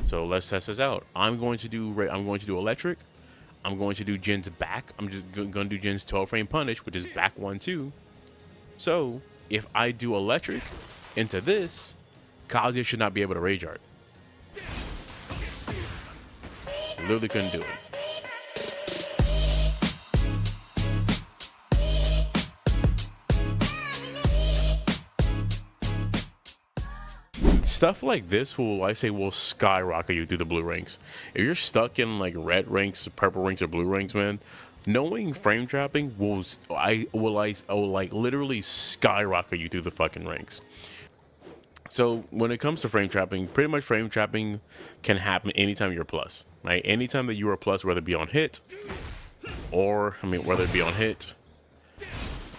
So let's test this out. I'm going to do electric. I'm going to do Jin's back. I'm just going to do Jin's 12 frame punish, which is back 1-2. So if I do electric into this, Kazuya should not be able to rage art. Literally couldn't do it. Stuff like this will skyrocket you through the blue ranks. If you're stuck in like red ranks, purple ranks, or blue ranks, man, knowing frame trapping will like literally skyrocket you through the fucking ranks. So when it comes to frame trapping, pretty much frame trapping can happen anytime you're plus, right? Anytime that you are plus, whether it be on hit, whether it be on hit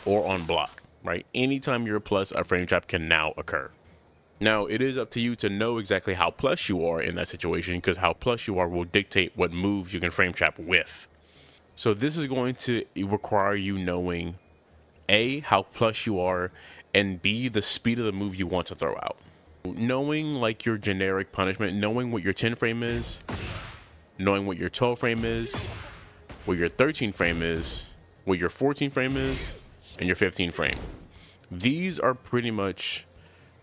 or on block, right? Anytime you're plus, a frame trap can now occur. Now, it is up to you to know exactly how plus you are in that situation, because how plus you are will dictate what moves you can frame trap with. So this is going to require you knowing A, how plus you are, and B, the speed of the move you want to throw out. Knowing like your generic punishment, knowing what your 10 frame is, knowing what your 12 frame is, what your 13 frame is, what your 14 frame is, and your 15 frame. These are pretty much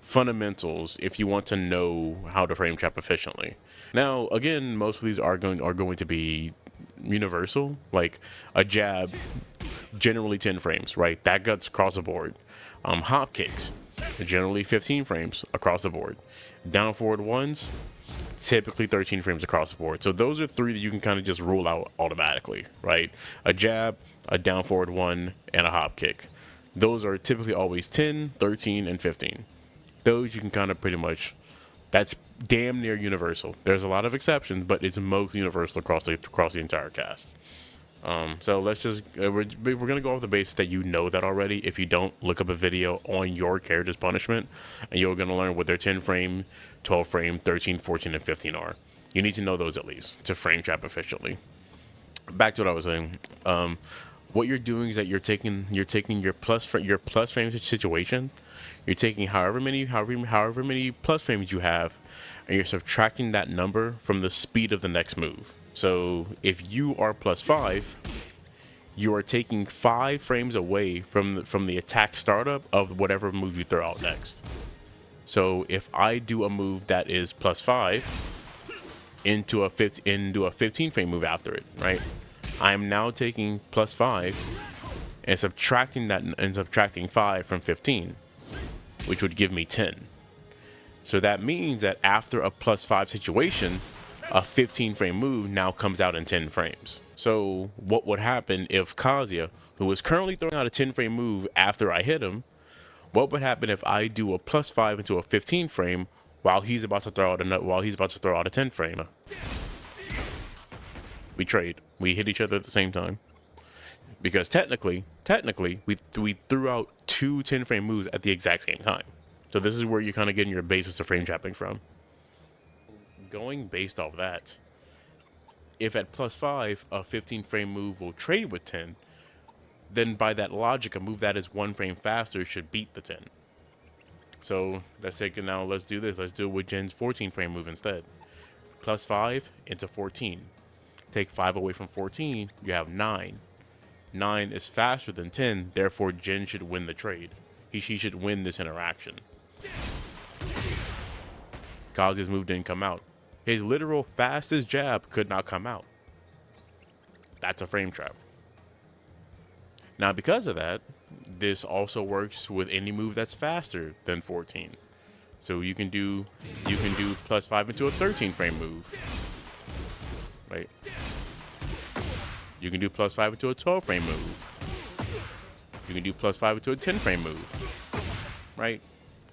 fundamentals if you want to know how to frame trap efficiently. Now, again, most of these are going to be universal. Like a jab, generally 10 frames, right? That guts across the board. Hop kicks, generally 15 frames across the board. Down forward ones, typically 13 frames across the board. So those are three that you can kind of just rule out automatically, right? A jab, a down forward one, and a hop kick. Those are typically always 10, 13, and 15. Those you can kind of pretty much, that's damn near universal. There's a lot of exceptions, but it's mostly universal across the entire cast. So let's just, we're going to go off the basis that you know that already. If you don't, look up a video on your character's punishment, and you're going to learn what their 10 frame, 12 frame, 13, 14, and 15 are. You need to know those at least to frame trap efficiently. Back to what I was saying. What you're doing is that you're taking your plus frame situation. You're taking however many plus frames you have, and you're subtracting that number from the speed of the next move. So if you are +5, you are taking 5 frames away from the attack startup of whatever move you throw out next. So if I do a move that is +5 into a 15 frame move after it, right? I'm now taking +5 and subtracting 5 from 15, which would give me 10. So that means that after a +5 situation, a 15 frame move now comes out in 10 frames. So what would happen if Kazuya, who is currently throwing out a 10 frame move after I hit him, what would happen if I do a +5 into a 15 frame while he's about to throw out a 10 frame? We trade. We hit each other at the same time. Because technically, we threw out 2 10 frame moves at the exact same time. So this is where you're kind of getting your basis of frame trapping from. Going based off that, if at +5 a 15 frame move will trade with 10, then by that logic, a move that is 1 frame faster should beat the 10. So let's do this. Let's do it with Jin's 14 frame move instead. +5 into 14. Take 5 away from 14, you have 9. 9 is faster than 10, therefore Jin should win the trade. She should win this interaction. Kazuya's move didn't come out. His literal fastest jab could not come out. That's a frame trap. Now, because of that, this also works with any move that's faster than 14. So you can do +5 into a 13 frame move. Right? You can do +5 into a 12 frame move. You can do +5 into a 10 frame move. Right?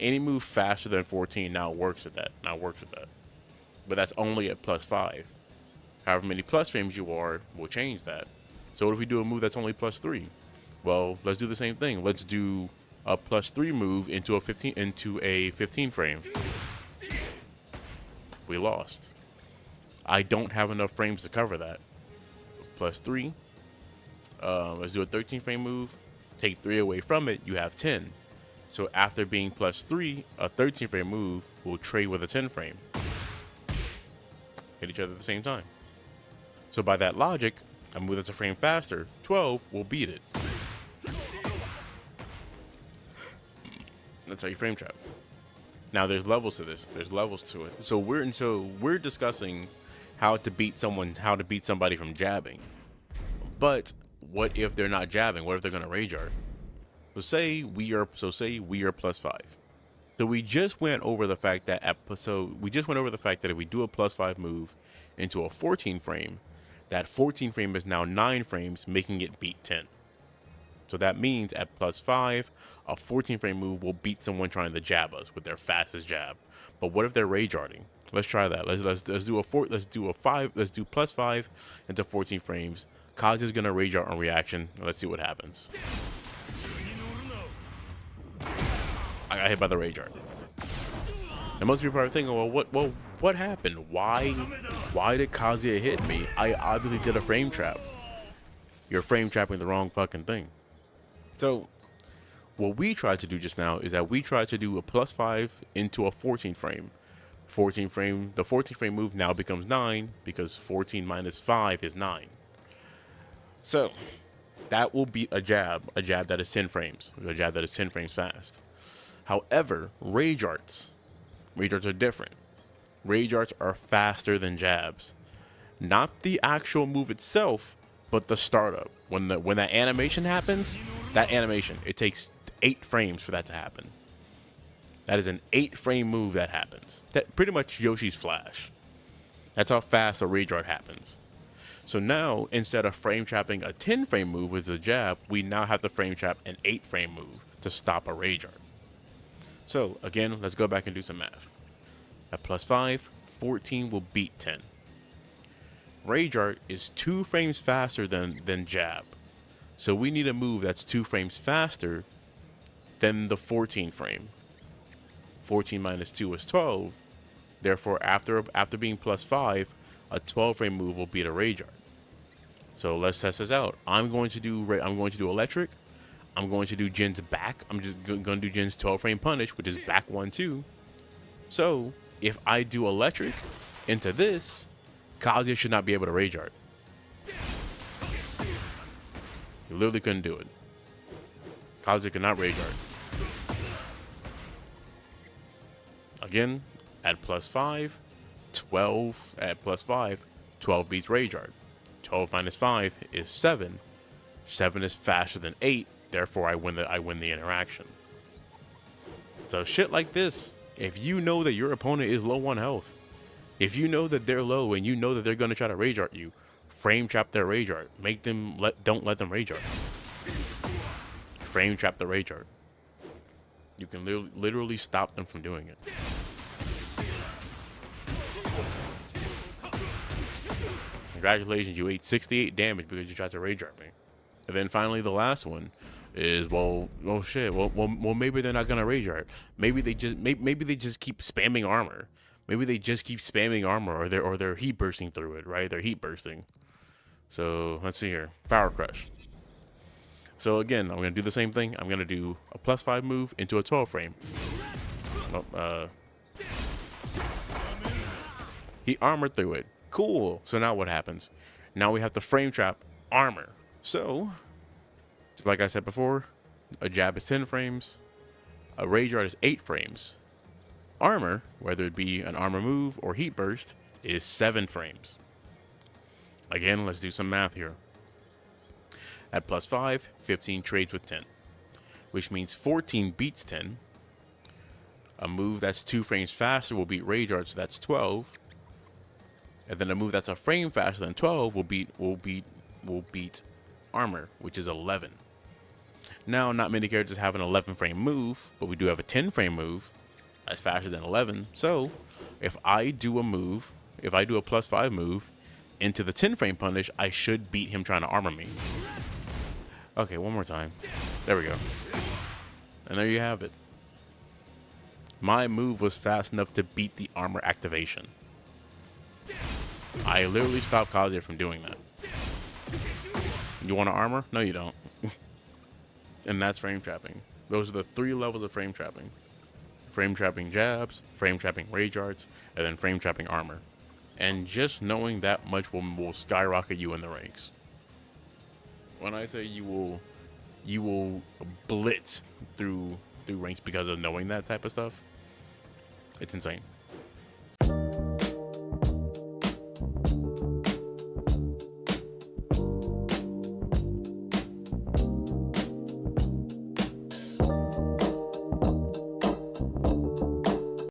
Any move faster than 14 now works with that. But that's only at +5. However many plus frames you are will change that. So what if we do a move that's only +3? Well, let's do the same thing. Let's do a +3 move into a 15 frame. We lost. I don't have enough frames to cover that. +3. Let's do a 13 frame move. Take 3 away from it, you have 10. So after being +3, a 13 frame move will trade with a 10 frame. hit each other at the same time. So by that logic, a move that's a frame faster, 12, will beat it. That's how you frame trap. Now there's levels to this. There's levels to it. So we're discussing how to beat somebody from jabbing. But what if they're not jabbing? What if they're gonna rage art? Say we are +5. So we just went over the fact that if we do a +5 move into a 14 frame, that 14 frame is now 9 frames, making it beat 10. So that means at +5, a 14 frame move will beat someone trying to jab us with their fastest jab. But what if they're rage arting? Let's try that. Let's do +5 into 14 frames. Kazuya's gonna rage art on reaction. Let's see what happens. I got hit by the rage art. And most people are thinking, what happened? Why did Kazuya hit me? I obviously did a frame trap. You're frame trapping the wrong fucking thing. So what we tried to do just now is that we tried to do a +5 into a 14 frame. The 14 frame move now becomes 9 because 14 minus 5 is 9. So that will be a jab that is 10 frames, a jab that is 10 frames fast. However, rage arts are different. Rage arts are faster than jabs. Not the actual move itself, but the startup. When that animation happens, it takes 8 frames for that to happen. That is an 8 frame move that happens. That pretty much Yoshi's Flash. That's how fast a rage art happens. So now, instead of frame trapping a 10 frame move with a jab, we now have to frame trap an 8 frame move to stop a rage art. So again, let's go back and do some math. At +5, 14 will beat 10. Rage art is 2 frames faster than jab. So we need a move that's 2 frames faster than the 14 frame. 14 minus 2 is 12. Therefore, after being +5, a 12 frame move will beat a rage art. So let's test this out. I'm going to do electric. I'm going to do Jin's back. I'm just going to do Jin's 12 frame punish, which is back 1-2. So if I do electric into this, Kazuya should not be able to rage art. He literally couldn't do it. Kazuya could not rage art. Again, at +5, 12 at +5, 12 beats rage art. 12 minus 5 is 7. 7 is faster than 8. Therefore, I win the interaction. So shit like this, if you know that your opponent is low on health, if you know that they're low and you know that they're gonna try to rage art you, frame trap their rage art. Don't let them rage art. Frame trap the rage art. You can literally stop them from doing it. Congratulations, you ate 68 damage because you tried to rage art me. And then finally, the last one is well maybe they're not gonna rage art. Maybe they just keep spamming armor. Maybe they just keep spamming armor, or they're heat bursting through it, right? They're heat bursting. So let's see here, power crush. So again, I'm gonna do the same thing. I'm gonna do a +5 move into a 12 frame. He armored through it. Cool. So now what happens? Now we have to frame trap armor. So, like I said before, a jab is 10 frames. A rage art is 8 frames. Armor, whether it be an armor move or heat burst, is 7 frames. Again, let's do some math here. At +5, 15 trades with 10, which means 14 beats 10. A move that's 2 frames faster will beat rage art, so that's 12. And then a move that's a frame faster than 12 will beat armor, which is 11. Now, not many characters have an 11 frame move, but we do have a 10 frame move that's faster than 11. So if I do a +5 move into the 10 frame punish, I should beat him trying to armor me. Okay, one more time. There we go. And there you have it. My move was fast enough to beat the armor activation. I literally stopped Kazuya from doing that. You want to armor? No, you don't. And that's frame trapping. Those are the 3 levels of frame trapping. Frame trapping jabs, frame trapping rage arts, and then frame trapping armor. and just knowing that much will skyrocket you in the ranks. When I say you will blitz through ranks because of knowing that type of stuff. It's insane.